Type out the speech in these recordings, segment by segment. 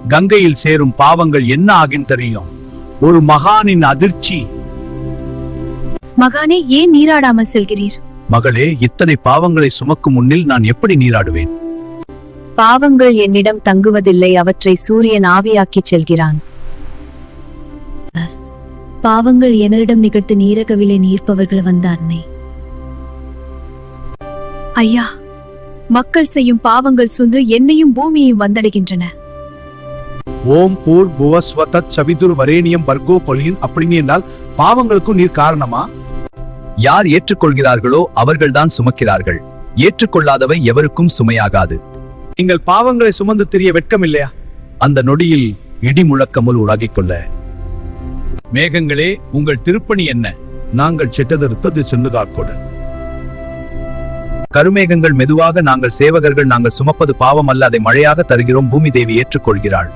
கங்கையில் சேரும் பாவங்கள் என்ன ஆகின் தெரியும். ஒரு மகானின் அதிர்ச்சி. மகானே, ஏன் நீராடாமல் செல்கிறீர்? மகளே, இத்தனை பாவங்களை சுமக்கும் முன்னில் நான் எப்படி நீராடுவேன்? பாவங்கள் என்னிடம் தங்குவதில்லை, அவற்றை சூரியன் ஆவியாக்கிச் செல்கிறான். பாவங்கள் என்னிடம் நிகழ்த்து நீரகவிலே நீர்ப்பவர்கள் வந்த அன்னை. ஐயா, மக்கள் செய்யும் பாவங்கள் சுன்று என்னையும் பூமியையும் வந்தடைகின்றன. ஓம் பூர் புவஸ்வதத் சவிதுர் வரேனியம் பர்கோ கொலியின் அப்படின்னு என்றால் பாவங்களுக்கும் நீர் காரணமா? யார் ஏற்றுக்கொள்கிறார்களோ அவர்கள்தான் சுமக்கிறார்கள். ஏற்றுக்கொள்ளாதவை எவருக்கும் சுமையாகாது. நீங்கள் பாவங்களை சுமந்து திரிய வெட்கம் இல்லையா? அந்த நொடியில் இடி முழக்கமுள் உலகிக்கொள்ள. மேகங்களே, உங்கள் திருப்பணி என்ன? நாங்கள் செட்டதறுத்தது சென்னுதாக்கோடு. கருமேகங்கள் மெதுவாக, நாங்கள் சேவகர்கள், நாங்கள் சுமப்பது பாவம் அல்ல, அதை மழையாக தருகிறோம். பூமி தேவி ஏற்றுக்கொள்கிறாள்.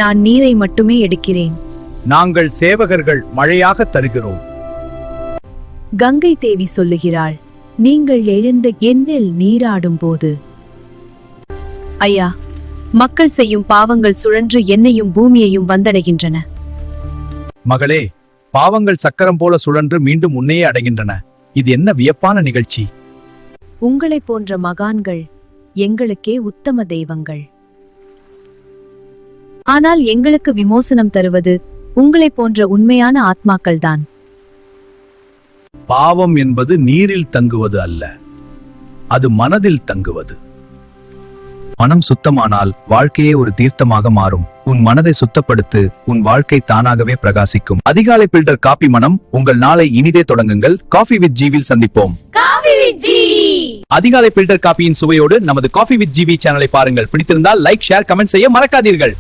நான் நீரை மட்டுமே எடுக்கிறேன். நாங்கள் சேவகர்கள் மழையாக தருகிறோம். கங்கை தேவி சொல்லுகிறாள், நீங்கள் எழுந்த எண்ணில் நீராடும் போது. ஐயா, மக்கள் செய்யும் பாவங்கள் சுழன்று என்னையும் பூமியையும் வந்தடைகின்றன. மகளே, பாவங்கள் சக்கரம் போல சுழன்று மீண்டும் உன்னையே அடைகின்றன. இது என்ன வியப்பான நிகழ்ச்சி! உங்களைப் போன்ற மகான்கள் எங்களுக்கே உத்தம தெய்வங்கள். ஆனால் எங்களுக்கு விமோசனம் தருவது உங்களைப் போன்ற உண்மையான ஆத்மாக்கள்தான். பாவம் என்பது நீரில் தங்குவது அல்ல, அது மனதில் தங்குவது. மனம் சுத்தமானால் வாழ்க்கையே ஒரு தீர்த்தமாக மாறும். உன் மனதை சுத்தப்படுத்து, உன் வாழ்க்கை தானாகவே பிரகாசிக்கும். அதிகாலை பில்டர் காபி மனம். உங்கள் நாளை இனிதே தொடங்குங்கள். காஃபி வித் ஜீவில் சந்திப்போம். அதிகாலை பில்டர் காபியின் சுவையோடு நமது காஃபி வித் ஜிவி சேனலை பாருங்கள். பிடித்திருந்தால் லைக், ஷேர், கமெண்ட் செய்ய மறக்காதீர்கள்.